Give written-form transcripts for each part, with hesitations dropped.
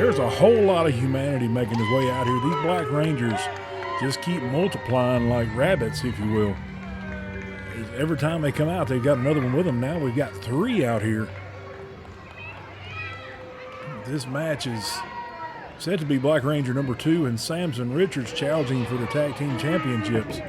there's a whole lot of humanity making his way out here. These Black Rangers just keep multiplying like rabbits, if you will. Every time they come out, they've got another one with them. Now we've got 3 out here. This match is said to be Black Ranger number 2 and Samson Richards challenging for the tag team championships.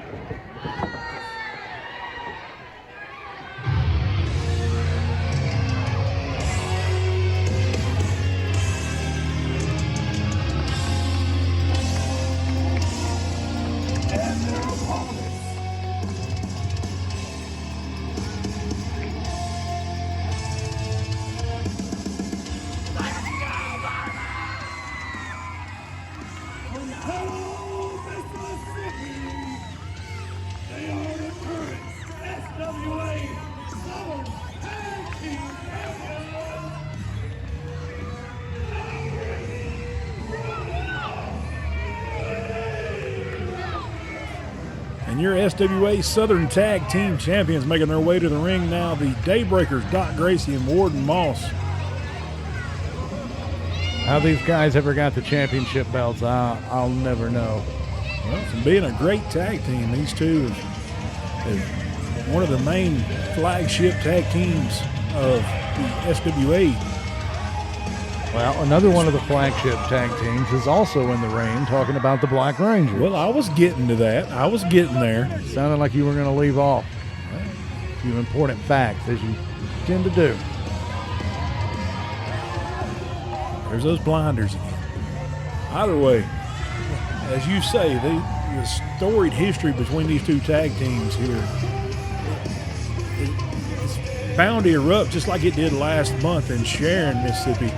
And your SWA Southern Tag Team Champions making their way to the ring now, the Daybreakers, Doc Gracie and Warden Moss. How these guys ever got the championship belts, I'll never know. Well, from being a great tag team, these two is one of the main flagship tag teams of the SWA. Well, another one of the flagship tag teams is also in the ring talking about the Black Rangers. Well, I was getting to that. I was getting there. Sounded like you were going to leave off a few important facts, as you tend to do. There's those blinders again. Either way, as you say, the storied history between these two tag teams here is bound to erupt just like it did last month in Sharon, Mississippi.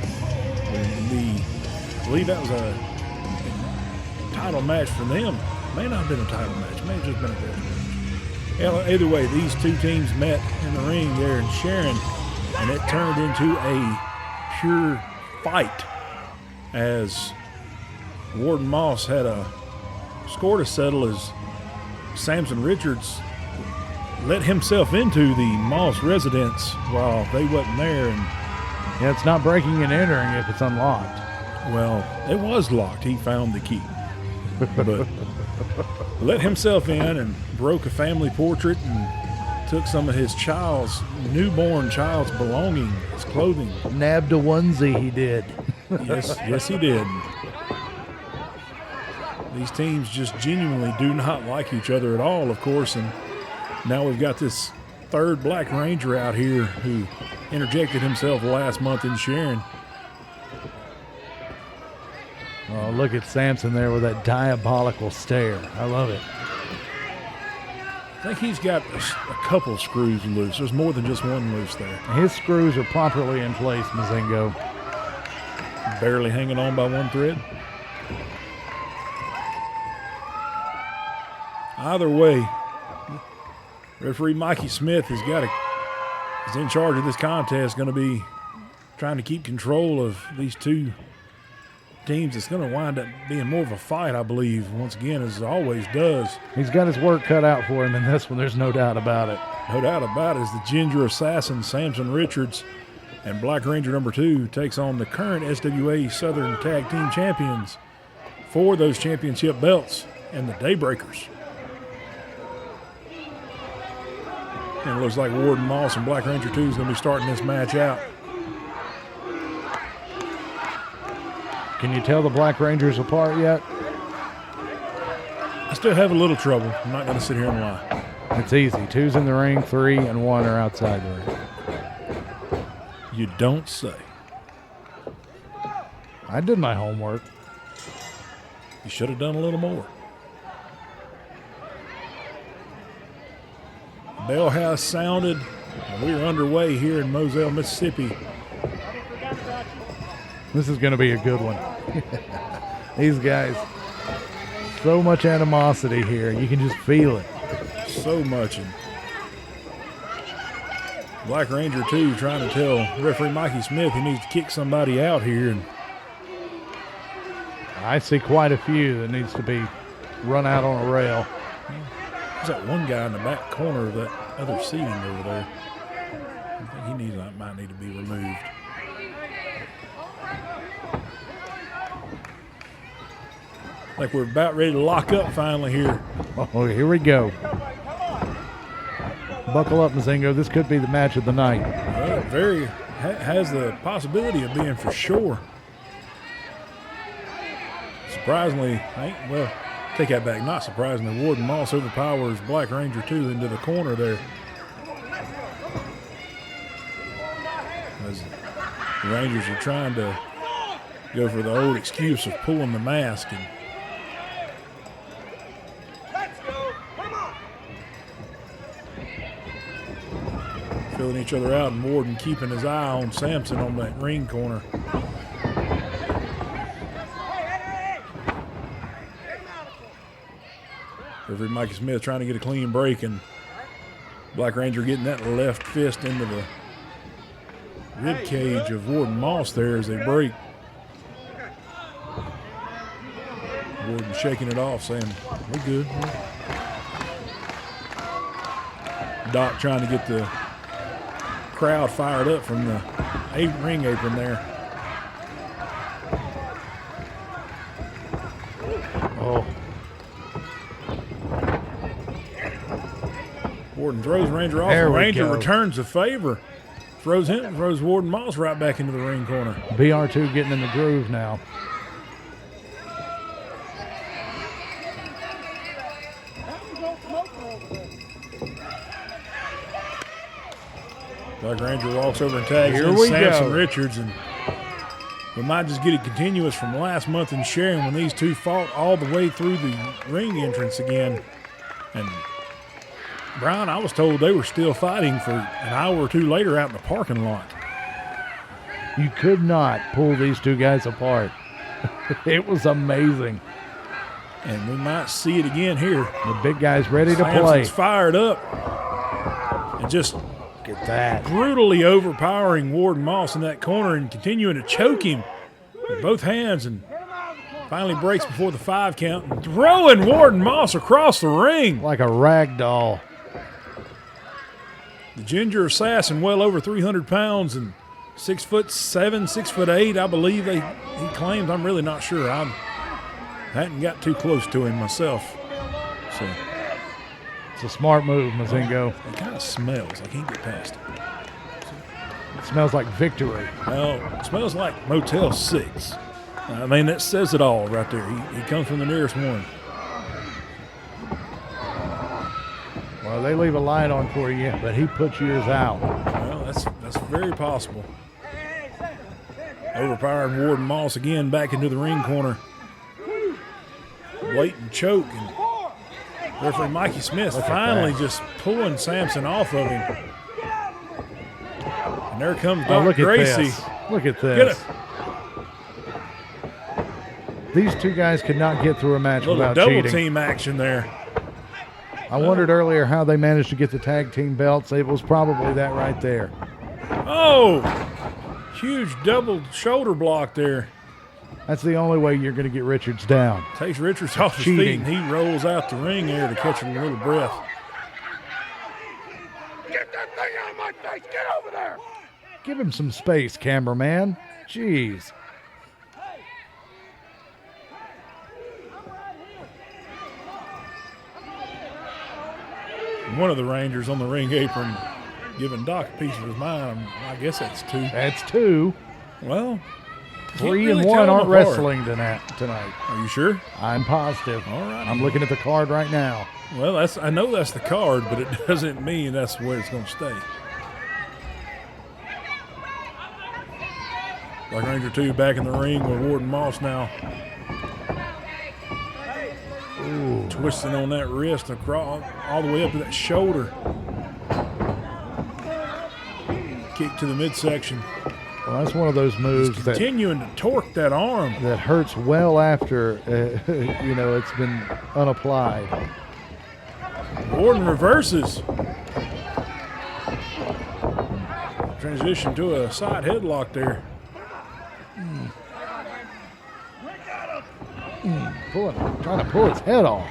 I believe that was a title match for them. May not have been a title match. May have just been a death match. Either way, these two teams met in the ring there in Sharon, and it turned into a pure fight as Warden Moss had a score to settle as Samson Richards let himself into the Moss residence while they wasn't there. And yeah, it's not breaking and entering if it's unlocked. Well, it was locked. He found the key. But let himself in and broke a family portrait and took some of his newborn child's belongings, his clothing. Nabbed a onesie, he did. Yes, he did. These teams just genuinely do not like each other at all, of course, and now we've got this third Black Ranger out here who interjected himself last month in Sharon. Oh, look at Samson there with that diabolical stare. I love it. I think he's got a couple screws loose. There's more than just one loose there. His screws are properly in place, Mazingo. Barely hanging on by one thread. Either way, referee Mikey Smith is in charge of this contest, going to be trying to keep control of these two teams. It's going to wind up being more of a fight, I believe, once again, as it always does. He's got his work cut out for him in this one. There's no doubt about it. No doubt about it. As the Ginger Assassin, Samson Richards, and Black Ranger number 2 takes on the current SWA Southern Tag Team Champions for those championship belts and the Daybreakers. And it looks like Warden Moss and Black Ranger 2 is going to be starting this match out. Can you tell the Black Rangers apart yet? I still have a little trouble. I'm not going to sit here and lie. It's easy. 2's in the ring, 3 and 1 are outside the ring. You don't say. I did my homework. You should have done a little more. Bell has sounded, and we are underway here in Moselle, Mississippi. This is going to be a good one. These guys, so much animosity here. You can just feel it. So much. And Black Ranger 2 trying to tell referee Mikey Smith he needs to kick somebody out here. And I see quite a few that needs to be run out on a rail. There's that one guy in the back corner of that other seating over there. I think might need to be removed. Like we're about ready to lock up finally here. Oh, here we go. Buckle up, Mazingo. This could be the match of the night. Well, has the possibility of being for sure. Surprisingly, take that back. Not surprisingly, Warden Moss overpowers Black Ranger 2 into the corner there. As the Rangers are trying to go for the old excuse of pulling the mask. And filling each other out, and Warden keeping his eye on Sampson on that ring corner. Referee Mikey Smith trying to get a clean break, and Black Ranger getting that left fist into the rib cage of Warden Moss there as they break. Warden shaking it off, saying, "We're good." Doc trying to get the crowd fired up from the ring apron there. Oh. Warden throws Ranger off. There we Ranger go. returns the favor. Throws Warden Moss right back into the ring corner. BR2 getting in the groove now. Black Ranger walks over and tags Here in we Samson go. Richards, and we might just get it continuous from last month in Sharon when these two fought all the way through the ring entrance again. And Brian, I was told they were still fighting for an hour or two later out in the parking lot. You could not pull these two guys apart. It was amazing. And we might see it again here. The big guy's ready to play. Samson's fired up and just Look at that. brutally overpowering Warden Moss in that corner and continuing to choke him with both hands, and finally breaks before the 5 count and throwing Warden Moss across the ring. Like a rag doll. The Ginger Assassin, well over 300 pounds and 6'7", 6'8", I believe he claims. I'm really not sure. I hadn't got too close to him myself. So It's a smart move, Mazingo. it kind of smells. I can't get past it. It smells like victory. Well, it smells like Motel 6. I mean, that says it all right there. He comes from the nearest one. Well, they leave a light on for you, but he puts yours out. Well, that's very possible. Overpowering Warden Moss again back into the ring corner. Blatant choke, and referee Mikey Smith finally just pulling Sampson off of him. And there comes Doc Look at Gracie. this. Look at Get this. it. These two guys could not get through a match Little without double cheating. team action there. I wondered earlier how they managed to get the tag team belts. It was probably that right there. Oh, huge double shoulder block there. That's the only way you're going to get Richards down. Takes Richards off his Cheating. feet, and he rolls out the ring there to catch a little breath. Get that thing out of my face! Get over there! Give him some space, cameraman. Jeez. One of the Rangers on the ring apron giving Doc a piece of his mind. I guess that's 2. That's 2. Well, 3 really and tell 1 them aren't apart. wrestling tonight. Are you sure? I'm positive. All right. I'm looking at the card right now. Well, I know that's the card, but it doesn't mean that's where it's going to stay. Black Ranger 2 back in the ring with Warden Moss now. Ooh. Twisting on that wrist across all the way up to that shoulder. Kick to the midsection. Well, that's one of those moves that Continuing to torque that arm. hurts well after, it's been unapplied. Warden reverses. Transition to a side headlock there. Trying to pull his head off.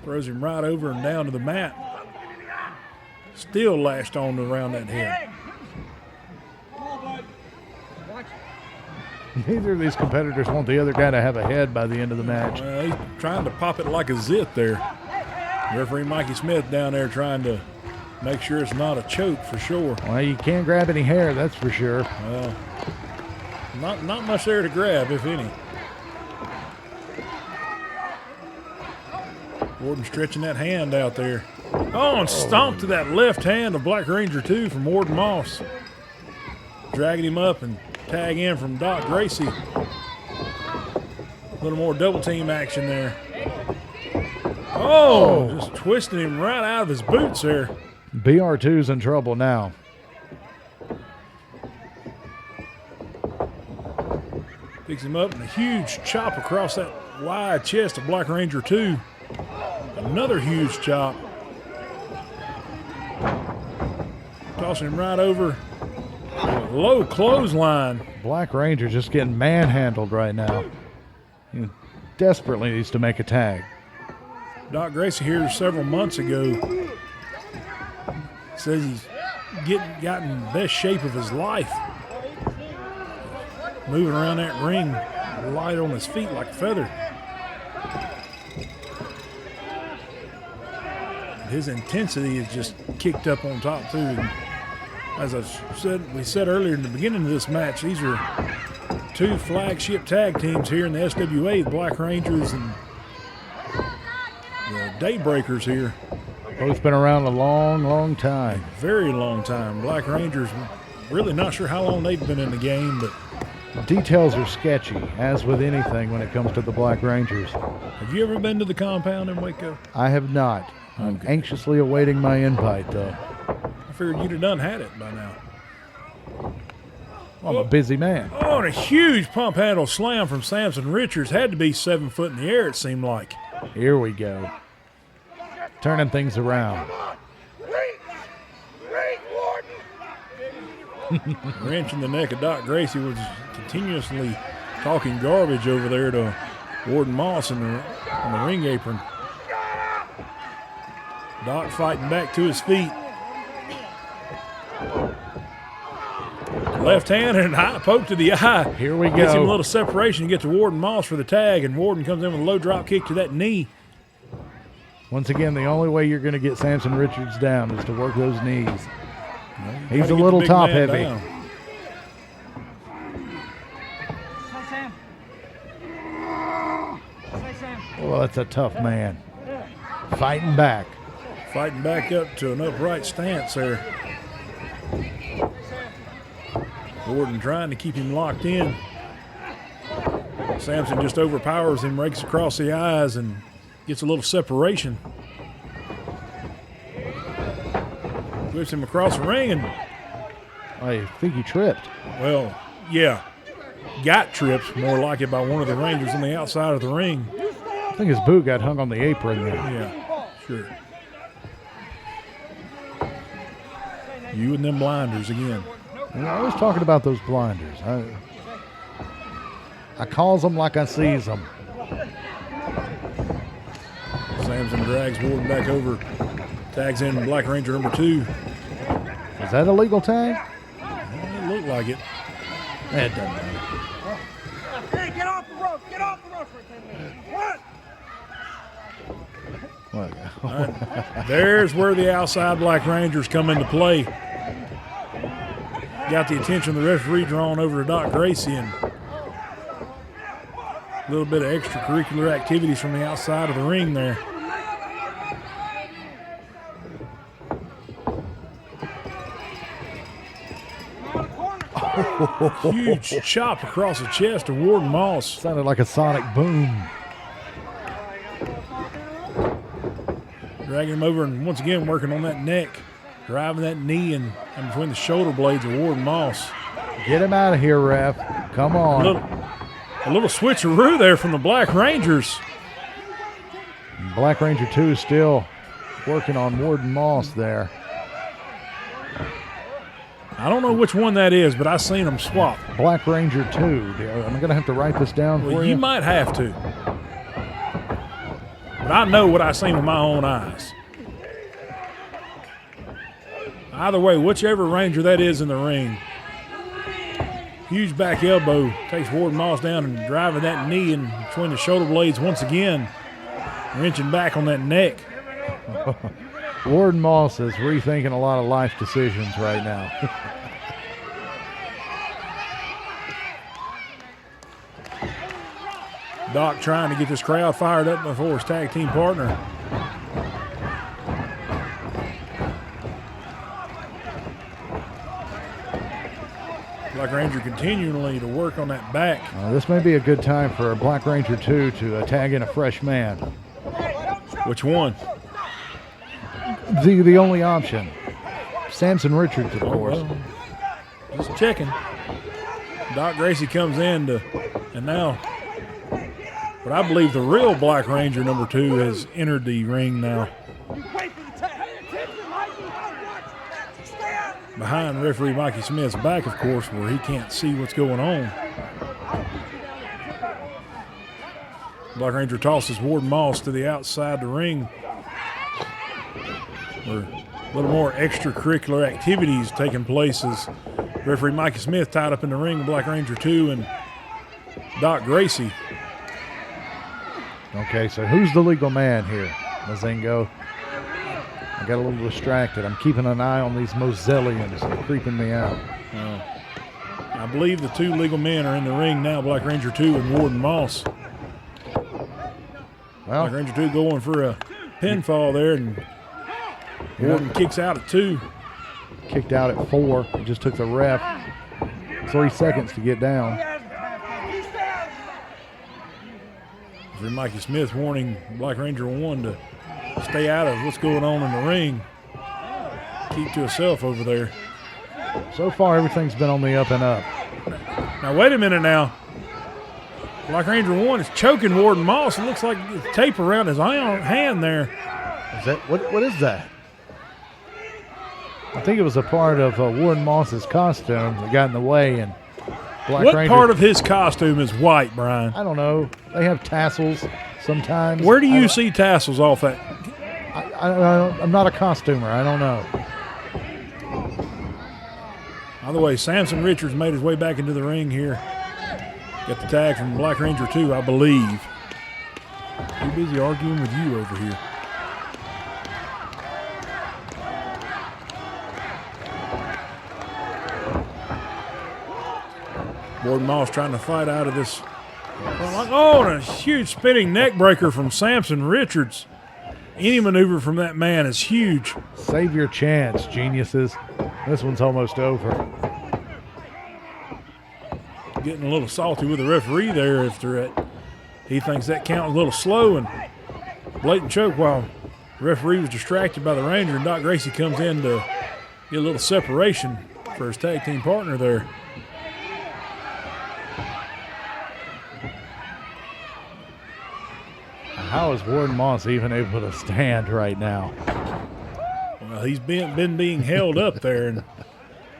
Throws him right over and down to the mat. Still lashed on around that head. Neither of these competitors want the other guy to have a head by the end of the match. Well, he's trying to pop it like a zit there. Referee Mikey Smith down there trying to make sure it's not a choke for sure. Well, you can't grab any hair, that's for sure. Well, not much there to grab, if any. Warden stretching that hand out there. Oh, and stomped to that left hand of Black Ranger 2 from Warden Moss. Dragging him up and tag in from Doc Gracie. A little more double team action there. Oh, just twisting him right out of his boots there. BR2's in trouble now. Picks him up and a huge chop across that wide chest of Black Ranger 2. Another huge chop. Tossing him right over. Low clothesline. Black Ranger just getting manhandled right now. He desperately needs to make a tag. Doc Gracie here several months ago says he's gotten in the best shape of his life. Moving around that ring, light on his feet like a feather. His intensity is just kicked up on top too. And as we said earlier in the beginning of this match, these are two flagship tag teams here in the SWA, the Black Rangers and the Daybreakers here. Both been around a long, long time. Very long time. Black Rangers, really not sure how long they've been in the game, but details are sketchy, as with anything when it comes to the Black Rangers. Have you ever been to the compound in Waco? I have not. I'm anxiously awaiting my invite, though. I figured you'd have done had it by now. I'm a busy man. Oh, and a huge pump handle slam from Samson Richards. Had to be 7 foot in the air, it seemed like. Here we go. Turning things around. Wrenching the neck of Doc Gracie was continuously talking garbage over there to Warden Moss on the ring apron. Doc fighting back to his feet. Left hand and a high poke to the eye. Here we go. Gets him a little separation to get to Warden Moss for the tag, and Warden comes in with a low drop kick to that knee. Once again, the only way you're going to get Samson Richards down is to work those knees. Well, he's a little top heavy. Well, that's a tough man. Fighting back. Fighting back up to an upright stance there. Warden trying to keep him locked in. Samson just overpowers him, rakes across the eyes, and gets a little separation. Whips him across the ring, and I think he tripped. well, yeah, got tripped more like it by one of the Rangers on the outside of the ring. I think his boot got hung on the apron there. Yeah, sure. You and them blinders again. And I was talking about those blinders. I calls them like I sees them. Samson drags Warden back over, tags in Black Ranger number 2. Is that a legal tag? It looked like it. It doesn't matter. Hey, get off the rope! Get off the rope for 10 minutes! What? What? All right. There's where the outside Black Rangers come into play. Got the attention of the referee drawn over to Doc Gracie, and a little bit of extracurricular activities from the outside of the ring there. Huge chop across the chest of Warden Moss. Sounded like a sonic boom. Dragging him over and once again working on that neck. Driving that knee in between the shoulder blades of Warden Moss. Get him out of here, ref. Come on. A little switcheroo there from the Black Rangers. Black Ranger 2 is still working on Warden Moss there. I don't know which one that is, but I've seen them swap. Black Ranger 2. I'm going to have to write this down Well, for you you. might have to. But I know what I've seen with my own eyes. Either way, whichever Ranger that is in the ring, Huge back elbow takes Warden Moss down and driving that knee in between the shoulder blades once again, wrenching back on that neck. Warden Moss is rethinking a lot of life decisions right now. Doc trying to get this crowd fired up before his tag team partner. Black Ranger continually to work on that back. This may be a good time for Black Ranger 2 to tag in a fresh man. Which one? The only option. Samson Richards, of course. Well, just checking. Doc Gracie comes in and now, but I believe the real Black Ranger number 2 has entered the ring now. Behind referee Mikey Smith's back, of course, where he can't see what's going on. Black Ranger tosses Warden Moss to the outside the ring, where a little more extracurricular activities taking place as referee Mikey Smith tied up in the ring with Black Ranger 2 and Doc Gracie. Okay, so who's the legal man here, Mazingo? I got a little distracted. I'm keeping an eye on these Moselians. They're creeping me out. I believe the 2 legal men are in the ring now, Black Ranger 2 and Warden Moss. Well, Black Ranger 2 going for a pinfall there, and Warden kicks out at 2. Kicked out at 4. It just took the ref 3 seconds to get down. For Mikey Smith warning Black Ranger 1 to stay out of what's going on in the ring. Keep to himself over there. So far, everything's been on the up and up. Now, wait a minute now. Black Ranger 1 is choking Warden Moss. It looks like tape around his hand there. Is that what is that? I think it was a part of Warden Moss's costume that got in the way, and Black What Ranger, part of his costume is white, Brian? I don't know. They have tassels sometimes. Where do you see tassels off that? I'm not a costumer. I don't know. By the way, Samson Richards made his way back into the ring here. Got the tag from Black Ranger 2, I believe. Too busy arguing with you over here. Warden Moss trying to fight out of this. Oh, and a huge spinning neck breaker from Samson Richards. Any maneuver from that man is huge. Save your chance, geniuses. This one's almost over. Getting a little salty with the referee there after it. He thinks that count was a little slow and blatant choke while the referee was distracted by the Ranger, and Doc Gracie comes in to get a little separation for his tag team partner there. How is Warden Moss even able to stand right now? Well, he's been being held up there, and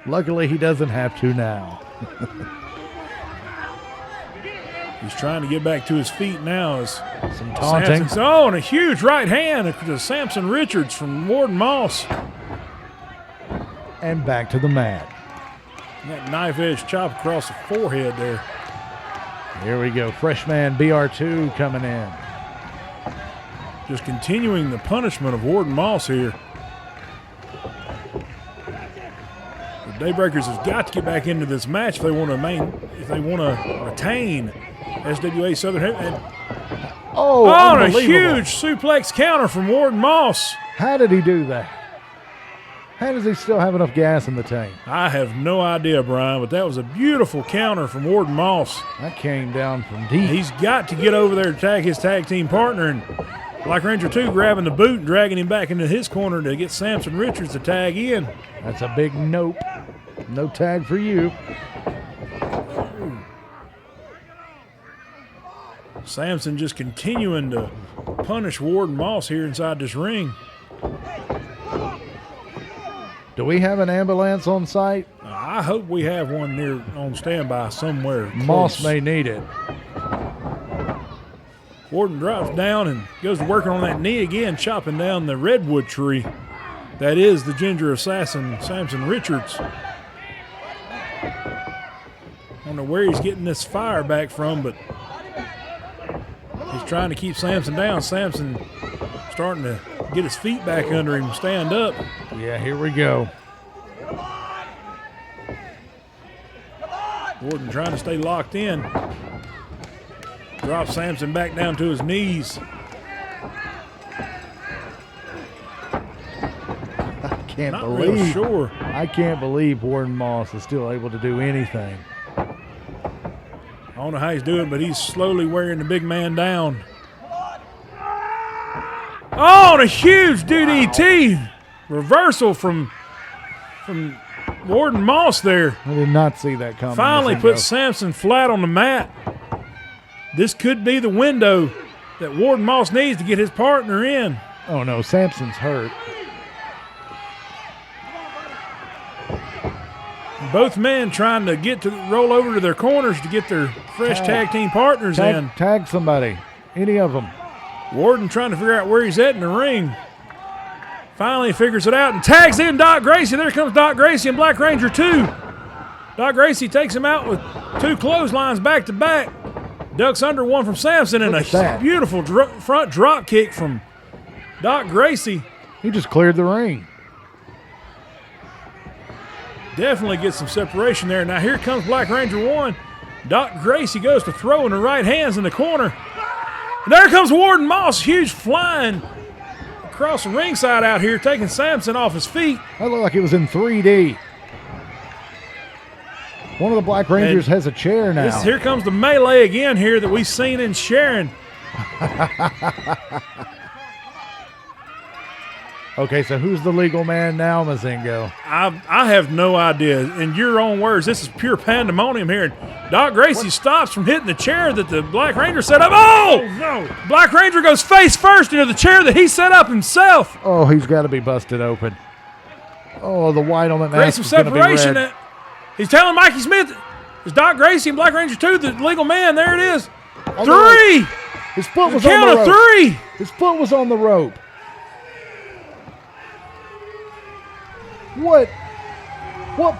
luckily he doesn't have to now. he's trying to get back to his feet now. As some taunting. Oh, and a huge right hand to Samson Richards from Warden Moss. And back to the mat. That knife edge chop across the forehead there. Here we go. Freshman BR2 coming in. Just continuing the punishment of Warden Moss here. The Daybreakers have got to get back into this match if they want to retain SWA Southern Heavyweight. Oh, and a huge suplex counter from Warden Moss. How did he do that? How does he still have enough gas in the tank? I have no idea, Brian, but that was a beautiful counter from Warden Moss. That came down from deep. He's got to get over there to tag his tag team partner, and Black Ranger 2 grabbing the boot and dragging him back into his corner to get Samson Richards to tag in. That's a big nope. No tag for you. Samson just continuing to punish Warden Moss here inside this ring. Do we have an ambulance on site? I hope we have one near on standby somewhere. Moss close. may need it. Warden drops down and goes to working on that knee again, chopping down the redwood tree. That is the ginger assassin, Samson Richards. don't know where he's getting this fire back from, but he's trying to keep Sampson down. Sampson starting to get his feet back under him, stand up. Yeah, here we go. Warden trying to stay locked in. Drops Sampson back down to his knees. Can't Not real believe. sure. I can't believe Warden Moss is still able to do anything. I don't know how he's doing, but he's slowly wearing the big man down. Oh, and a huge DDT reversal from Warden Moss there. I did not see that coming. Finally puts Sampson flat on the mat. This could be the window that Warden Moss needs to get his partner in. Oh no, Sampson's hurt. Both men trying to roll over to their corners to get their fresh tag team partners in. Tag somebody, any of them. Warden trying to figure out where he's at in the ring. Finally figures it out and tags in Doc Gracie. There comes Doc Gracie and Black Ranger 2. Doc Gracie takes him out with 2 clotheslines back to back. Ducks under one from Sampson and a beautiful front drop kick from Doc Gracie. He just cleared the ring. Definitely gets some separation there. Now here comes Black Ranger 1. Doc Gracie goes to throw in the right hands in the corner. And there comes Warden Moss, huge flying across the ringside out here, taking Sampson off his feet. That looked like it was in 3D. One of the Black Rangers has a chair now. Here comes the melee again here that we've seen in Sharon. Okay, so who's the legal man now, Mazingo? I have no idea. In your own words, this is pure pandemonium here. And Doc Gracie stops from hitting the chair that the Black Ranger set up. Oh, no! Black Ranger goes face first into the chair that he set up himself. Oh, he's got to be busted open. Oh, the white on the mask Creates some is going to be separation. red. He's telling Mikey Smith, it's Doc Gracie and Black Ranger 2, the legal man. There it is. Oh, 3! His foot was Count on the of rope. 3! His foot was on the rope. What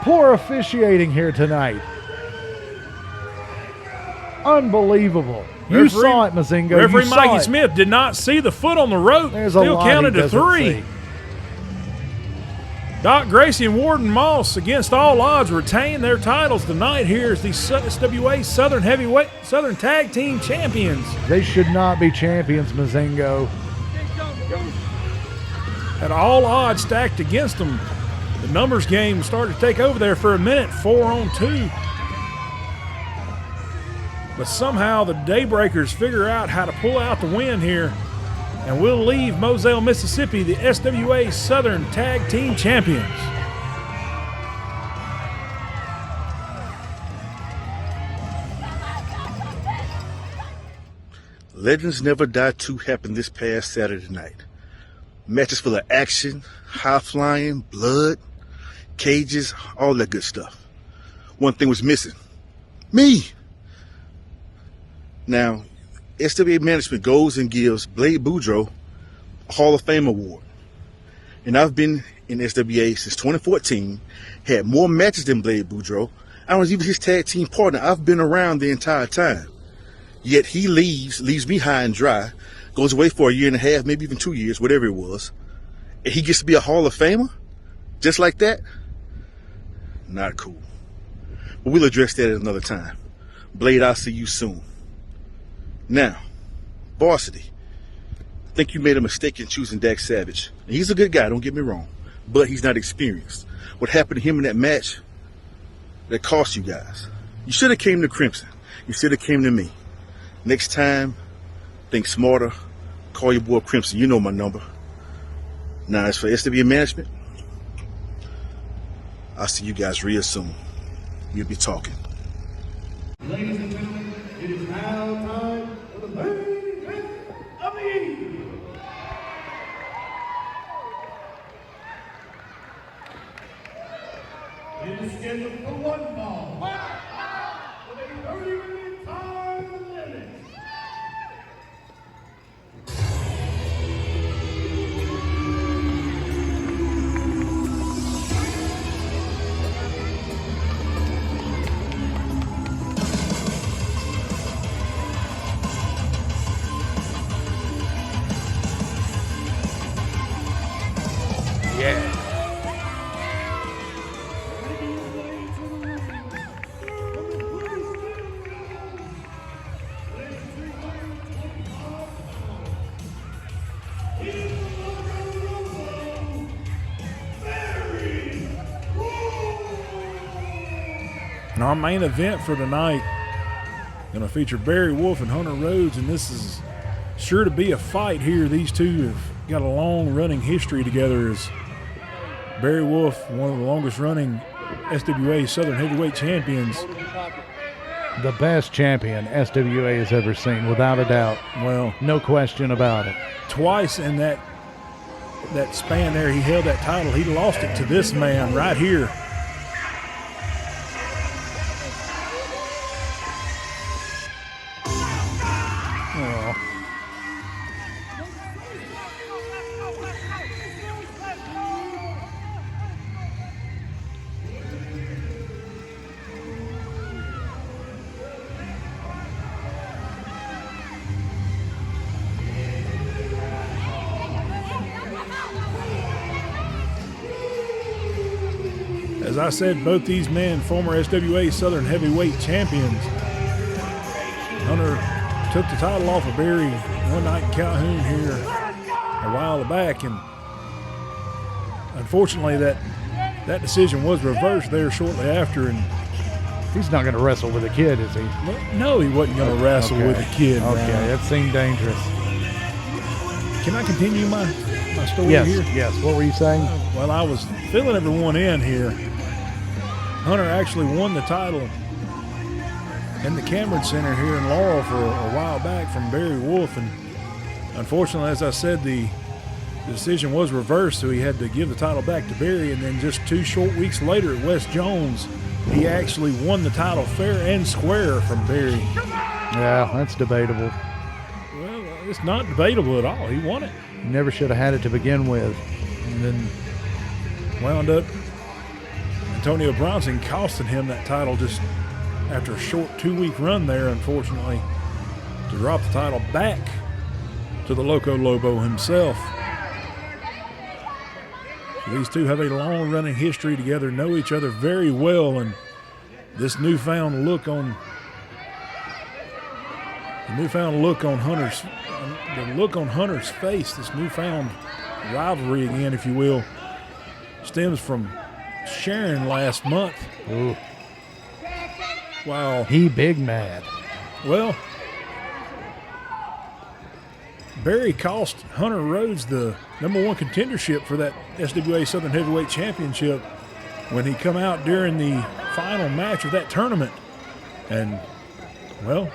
poor officiating here tonight. Unbelievable. You saw it, Mazingo. Referee you saw Mikey it. Smith did not see the foot on the rope. There's a Still lot counted he to doesn't 3. see. Doc Gracie and Warden Moss, against all odds, retain their titles tonight here as the SWA Southern Tag Team Champions. They should not be champions, Mazingo. Had all odds stacked against them. The numbers game started to take over there for a minute, 4-on-2. But somehow the Daybreakers figure out how to pull out the win here. And we'll leave Moselle, Mississippi, the SWA Southern Tag Team Champions. Legends Never Die 2 happened this past Saturday night. Matches full of action, high flying, blood, cages, all that good stuff. One thing was missing. Me! Now, SWA management goes and gives Blade Boudreaux a Hall of Fame award. And I've been in SWA since 2014, had more matches than Blade Boudreaux. I was even his tag team partner. I've been around the entire time. Yet he leaves me high and dry, goes away for a year and a half, maybe even 2 years, whatever it was. And he gets to be a Hall of Famer? Just like that? Not cool. But we'll address that at another time. Blade, I'll see you soon. Now, Varsity. I think you made a mistake in choosing Dax Savage. And he's a good guy, don't get me wrong. But he's not experienced. What happened to him in that match, that cost you guys. You should have came to Crimson. You should have came to me. Next time, think smarter. Call your boy Crimson. You know my number. Now, as for SWA management, I'll see you guys real soon. We'll be talking. Ladies and gentlemen, it is now time for the main event of the evening. It is scheduled for one ball. With a 30-minute time limit. Yeah. And our main event for tonight going to feature Barry Wolf and Hunter Rhodes, and this is sure to be a fight here. These two have got a long running history together, as Barry Wolf, one of the longest running SWA Southern Heavyweight champions. The best champion SWA has ever seen, without a doubt. Well, no question about it. Twice in that span there, he held that title. He lost it to this man right here. As I said, both these men, former SWA Southern Heavyweight champions. Hunter took the title off of Barry one night in Calhoun here a while back, and unfortunately that decision was reversed there shortly after. And he's not going to wrestle with a kid, is he? No, he wasn't going to wrestle with a kid. Okay, Ryan. that seemed dangerous. Can I continue my story yes, here? Yes. What were you saying? Well, I was filling everyone in here. Hunter actually won the title in the Cameron Center here in Laurel for a while back from Barry Wolf, and unfortunately, as I said, the decision was reversed, so he had to give the title back to Barry. And then just 2 short weeks later at West Jones, he actually won the title fair and square from Barry. Yeah, that's debatable. Well, it's not debatable at all. He won it. Never should have had it to begin with. And then wound up Antonio Bronson costing him that title just after a short 2-week run there, unfortunately, to drop the title back to the Loco Lobo himself. So these two have a long-running history together, know each other very well, and this newfound look on Hunter's face, this newfound rivalry again, if you will, stems from Sharon last month. Ooh. Wow. He big mad. Well, Barry cost Hunter Rhodes the #1 contendership for that SWA Southern Heavyweight Championship when he come out during the final match of that tournament and, well,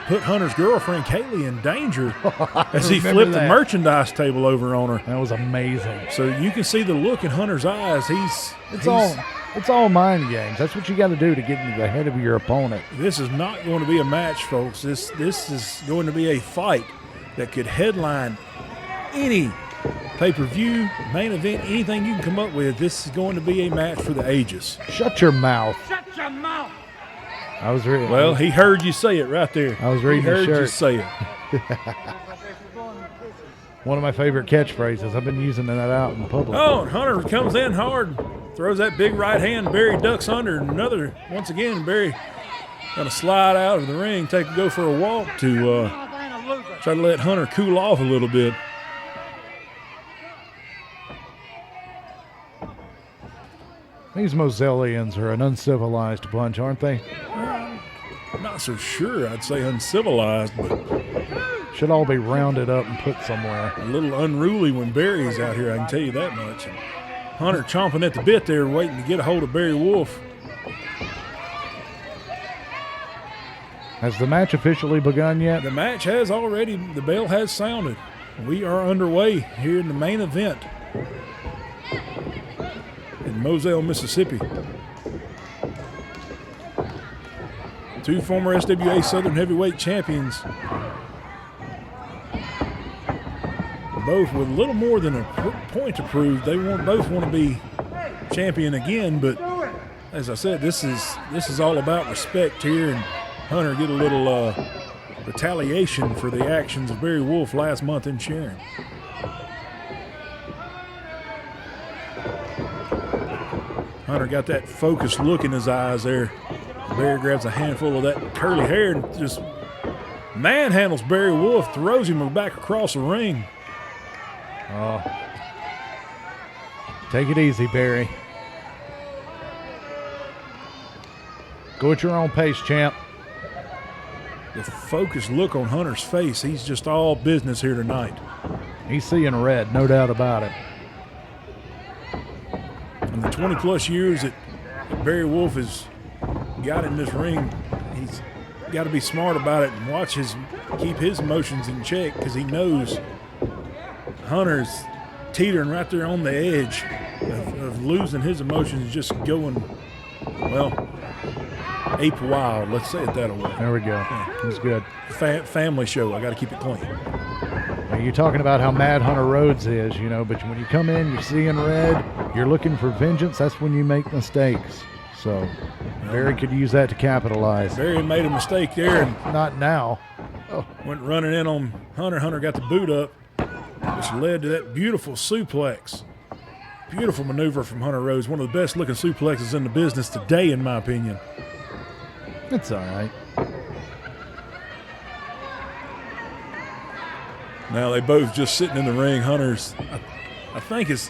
put Hunter's girlfriend Kaylee in danger as he flipped the merchandise table over on her. That was amazing. So you can see the look in Hunter's eyes. It's all mind games. That's what you got to do to get into the head of your opponent. This is not going to be a match, folks. This is going to be a fight that could headline any pay-per-view, main event, anything you can come up with. This is going to be a match for the ages. Shut your mouth. Shut your mouth. I was reading. Well, he heard you say it right there. I was reading he heard the shirt. you say it. One of my favorite catchphrases. I've been using that out in public. Oh, Hunter comes in hard, throws that big right hand. Barry ducks under. Another, once again, Barry going to slide out of the ring, go for a walk to try to let Hunter cool off a little bit. These Moselians are an uncivilized bunch, aren't they? Not so sure. I'd say uncivilized, but should all be rounded up and put somewhere. A little unruly when Barry's out here, I can tell you that much. And Hunter chomping at the bit there, waiting to get a hold of Barry Wolf. Has the match officially begun yet? The match has already. The bell has sounded. We are underway here in the main event in Moselle, Mississippi. Two former SWA Southern Heavyweight champions, both with a little more than a point to prove. They both want to be champion again, but as I said, this is all about respect here, and Hunter get a little retaliation for the actions of Barry Wolf last month in Sharon. Hunter got that focused look in his eyes there. Barry grabs a handful of that curly hair and just manhandles Barry Wolf, throws him back across the ring. Oh. Take it easy, Barry. Go at your own pace, champ. The focused look on Hunter's face. He's just all business here tonight. He's seeing red, no doubt about it. In the 20-plus years that Barry Wolf has got in this ring, he's got to be smart about it and keep his emotions in check, because he knows Hunter's teetering right there on the edge of losing his emotions, just going, well, ape wild. Let's say it that way. There we go. Yeah. He's good. Family show. I got to keep it clean. Now, you're talking about how mad Hunter Rhodes is, you know, but when you come in, you're seeing red, you're looking for vengeance, that's when you make mistakes. So Barry could use that to capitalize. Barry made a mistake there and Not now. went running in on Hunter. Hunter got the boot up, which led to that beautiful suplex. Beautiful maneuver from Hunter Rhodes. One of the best looking suplexes in the business today, in my opinion. It's all right. Now they both just sitting in the ring. Hunter's, I think as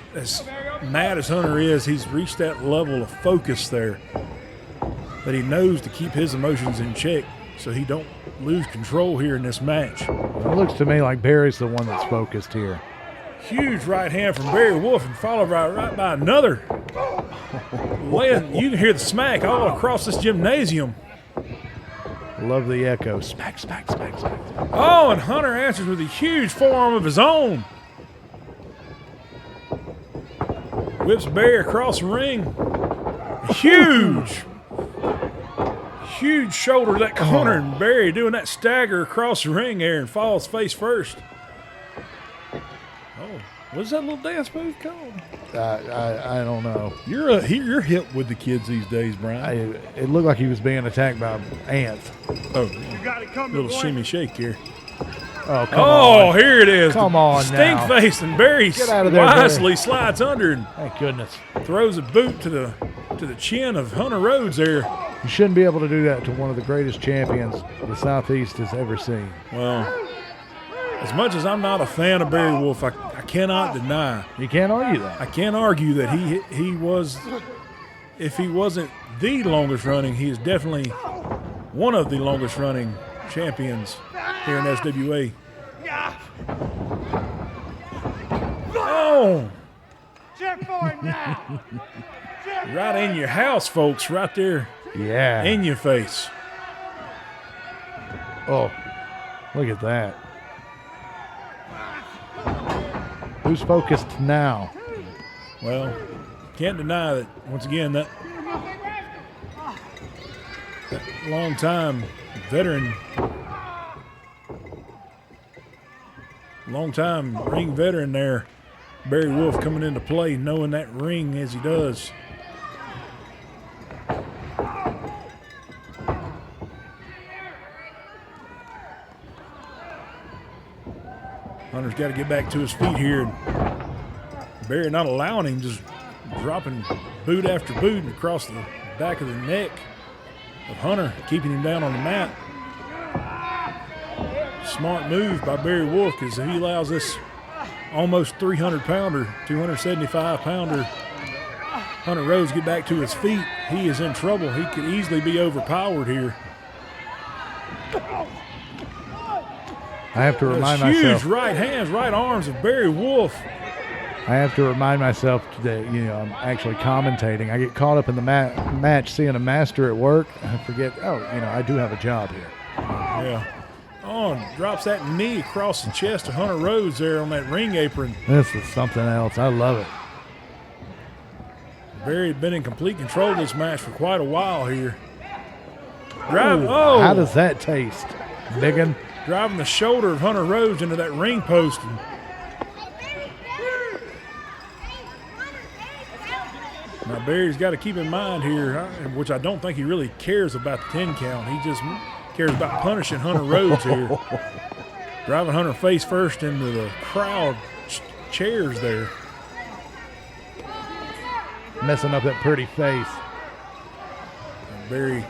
mad as Hunter is, he's reached that level of focus there that he knows to keep his emotions in check so he don't lose control here in this match. It looks to me like Barry's the one that's focused here. Huge right hand from Barry Wolf and followed right by another. You can hear the smack all across this gymnasium. Love the echo. Smack, smack, smack, smack. Oh, and Hunter answers with a huge forearm of his own. Whips Barry across the ring. Huge shoulder to that corner, and Barry doing that stagger across the ring there and falls face first. Oh, what's that little dance move called? I don't know. You're hip with the kids these days, Brian. It looked like he was being attacked by ants. Oh, You got it coming, little boy. shimmy shake here. Oh, come on. Here it is. Come on Stink now. face, and Barry Get out of there, wisely slides under and Thank goodness. throws a boot to the chin of Hunter Rhodes there. You shouldn't be able to do that to one of the greatest champions the Southeast has ever seen. Well, as much as I'm not a fan of Barry Wolf, I cannot deny. You can't argue that. I can't argue that he was, if he wasn't the longest running, he is definitely one of the longest running champions here in SWA. Oh, Check for it now. right in your house, folks, right there Yeah. in your face. Oh, look at that. Who's focused now? Well, can't deny that, once again, that long-time veteran, long-time ring veteran there, Barry Wolf, coming into play, knowing that ring as he does. Hunter's got to get back to his feet here. Barry not allowing him, just dropping boot after boot across the back of the neck of Hunter, keeping him down on the mat. Smart move by Barry Wolf, because if he allows this almost 300-pounder, 275-pounder Hunter Rhodes get back to his feet, he is in trouble. He could easily be overpowered here. I have to remind Those huge myself. right hands, right arms of Barry Wolf. I have to remind myself that, you know, I'm actually commentating. I get caught up in the match seeing a master at work. I forget, I do have a job here. Yeah. Oh, and drops that knee across the chest of Hunter Rhodes there on that ring apron. This is something else. I love it. Barry had been in complete control of this match for quite a while here. How does that taste? Biggin? Driving the shoulder of Hunter Rhodes into that ring post. And now Barry's got to keep in mind here, which I don't think he really cares about the 10 count. He just cares about punishing Hunter Rhodes here. Driving Hunter face first into the crowd chairs there. messing up that pretty face. Barry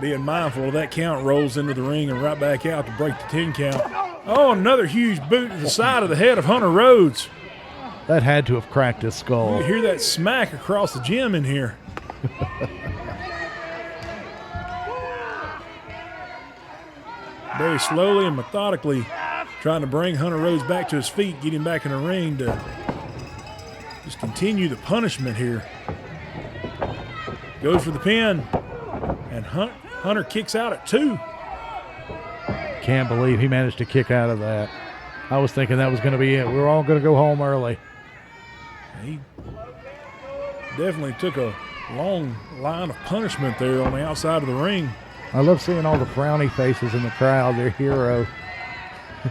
being mindful of that count, rolls into the ring and right back out to break the 10 count. Oh, another huge boot to the side of the head of Hunter Rhodes. That had to have cracked his skull. You hear that smack across the gym in here. Very slowly and methodically trying to bring Hunter Rhodes back to his feet, get him back in the ring to just continue the punishment here. Goes for the pin, and Hunter kicks out at 2. Can't believe he managed to kick out of that. I was thinking that was going to be it. We were all going to go home early. He definitely took a long line of punishment there on the outside of the ring. I love seeing all the frowny faces in the crowd. Their hero.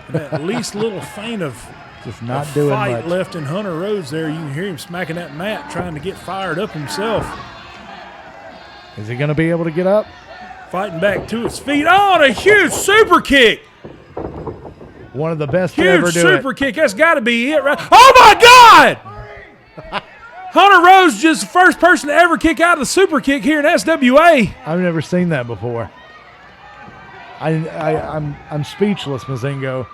And that least little feint of just not doing fight much. left in Hunter Rhodes there. You can hear him smacking that mat, trying to get fired up himself. Is he going to be able to get up? Fighting back to his feet. Oh, and a huge super kick. One of the best to Huge ever do super it. kick. That's got to be it, right? Oh, my God! Hunter Rhodes just the first person to ever kick out of the super kick here in SWA. I've never seen that before. I'm speechless, Mazingo.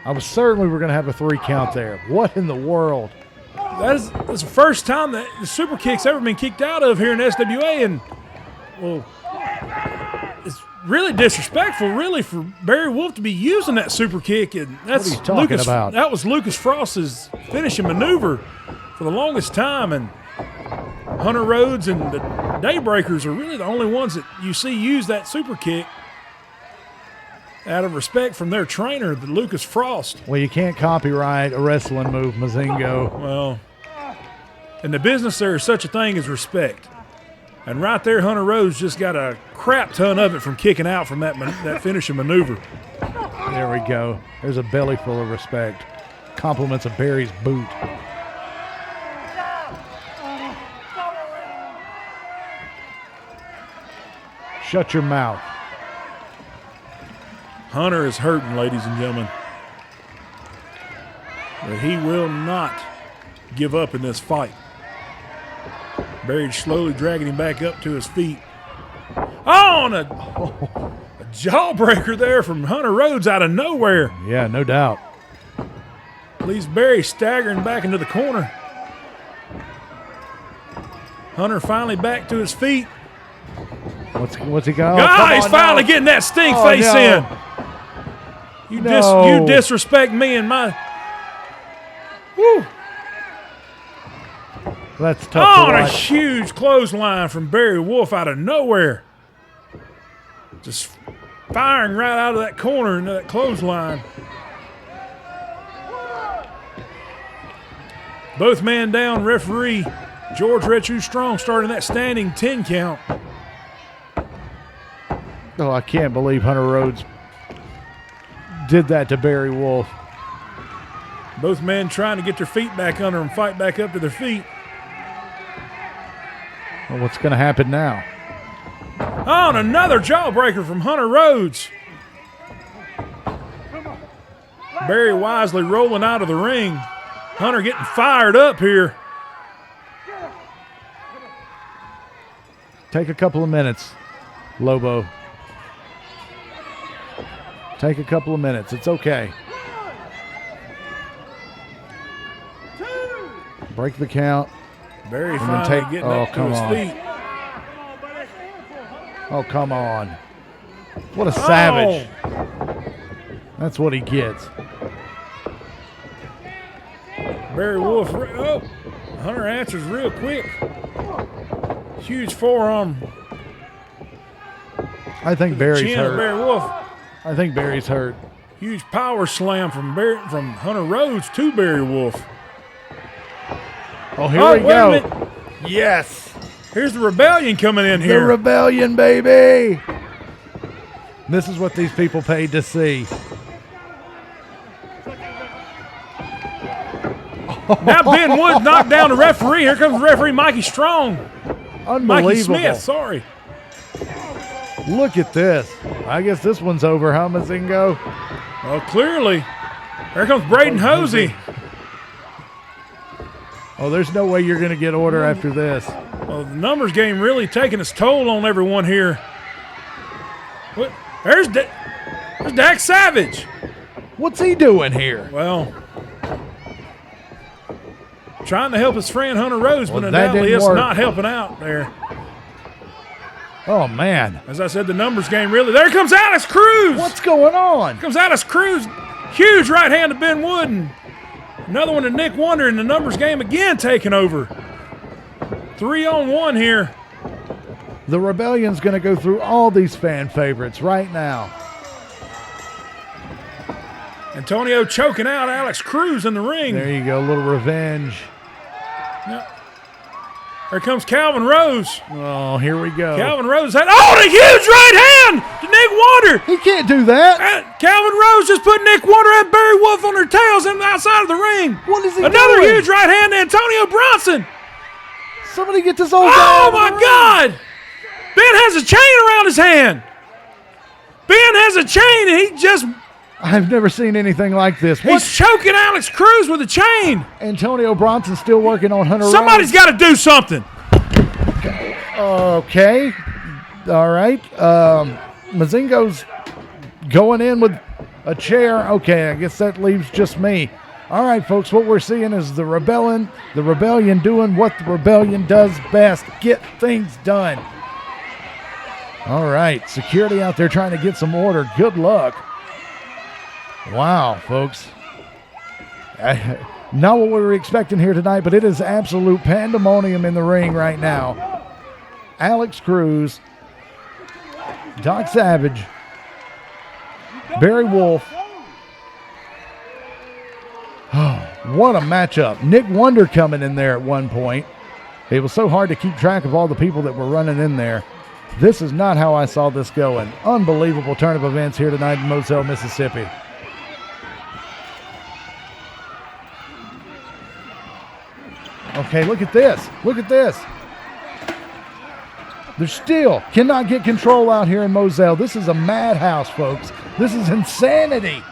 I was certain we were going to have a 3 count there. What in the world? That's the first time that the super kick's ever been kicked out of here in SWA, and well, it's really disrespectful, really, for Barry Wolf to be using that super kick. And that's what are you talking about? That was Lucas Frost's finishing maneuver for the longest time, and Hunter Rhodes and the Daybreakers are really the only ones that you see use that super kick out of respect from their trainer, the Lucas Frost. Well, you can't copyright a wrestling move, Mazingo. Well, in the business, there is such a thing as respect. And right there, Hunter Rhodes just got a crap ton of it from kicking out from that finishing maneuver. There we go. There's a belly full of respect. Compliments of Barry's boot. Shut your mouth. Hunter is hurting, ladies and gentlemen. But he will not give up in this fight. Barry slowly dragging him back up to his feet. Oh, and a jawbreaker there from Hunter Rhodes out of nowhere. Yeah, no doubt. Leaves Barry staggering back into the corner. Hunter finally back to his feet. What's he got? Oh, he's finally getting that stink face in. You disrespect me and my. Woo. That's tough to and a watch. huge clothesline from Barry Wolf out of nowhere. Just firing right out of that corner into that clothesline. Both man down, referee George Retru Strong starting that standing 10 count. Oh, I can't believe Hunter Rhodes did that to Barry Wolf. Both men trying to get their feet back under them, fight back up to their feet. Well, what's going to happen now? Oh, and another jawbreaker from Hunter Rhodes. Barry wisely rolling out of the ring. Hunter getting fired up here. Take a couple of minutes, Lobo. Take a couple of minutes. It's okay. Break the count. Barry And then finally take- getting oh, up to come his on. feet. Oh, come on. What a savage. That's what he gets. Barry Wolf. Oh, Hunter answers real quick. Huge forearm. I think Barry's Chin of hurt. Barry Wolf. I think Barry's hurt. Huge power slam from Hunter Rhodes to Barry Wolf. Oh, here Oh, we wait a go. minute. Yes. Here's the rebellion coming in The here. rebellion, baby. This is what these people paid to see. Now Ben Wood knocked down the referee. Here comes referee Mikey Strong. Unbelievable. Mikey Smith, sorry. Look at this. I guess this one's over, huh, Mazingo? Well, clearly. Here comes Braden Hosey. Oh, there's no way you're going to get order after this. Well, the numbers game really taking its toll on everyone here. What? There's Dak Savage. What's he doing here? Well, trying to help his friend Hunter Rose, but Well, that undoubtedly didn't it's work. not helping out there. Oh, man. As I said, the numbers game really. There comes Alex Cruz. What's going on? Comes Alex Cruz. Huge right hand to Ben Wooden. Another one to Nick Wonder in the numbers game again taking over. 3-on-1 here. The Rebellion's going to go through all these fan favorites right now. Antonio choking out Alex Cruz in the ring. There you go, a little revenge. Yep. Here comes Calvin Rose. Oh, here we go. Calvin Rose had a huge right hand to Nick Wonder. He can't do that. Calvin Rose just put Nick Wonder and Barry Wolf on their tails and outside of the ring. What is he Another doing? huge right hand to Antonio Bronson. Somebody get this old guy Oh, out of the my ring. God. Ben has a chain around his hand. Ben has a chain, and he just, I've never seen anything like this. he's choking Alex Cruz with a chain. Antonio Bronson's still working on Hunter Somebody's Rose. got to do something. Okay. All right. Mazingo's going in with a chair. Okay, I guess that leaves just me. All right, folks, what we're seeing is the rebellion doing what the rebellion does best, get things done. All right, security out there trying to get some order. Good luck. Wow, folks. Not what we were expecting here tonight, but it is absolute pandemonium in the ring right now. Alex Cruz, Doc Savage, Barry Wolf. Oh, what a matchup. Nick Wonder coming in there at one point. It was so hard to keep track of all the people that were running in there. This is not how I saw this going. Unbelievable turn of events here tonight in Moselle, Mississippi. Okay, look at this. Look at this. They still cannot get control out here in Moselle. This is a madhouse, folks. This is insanity.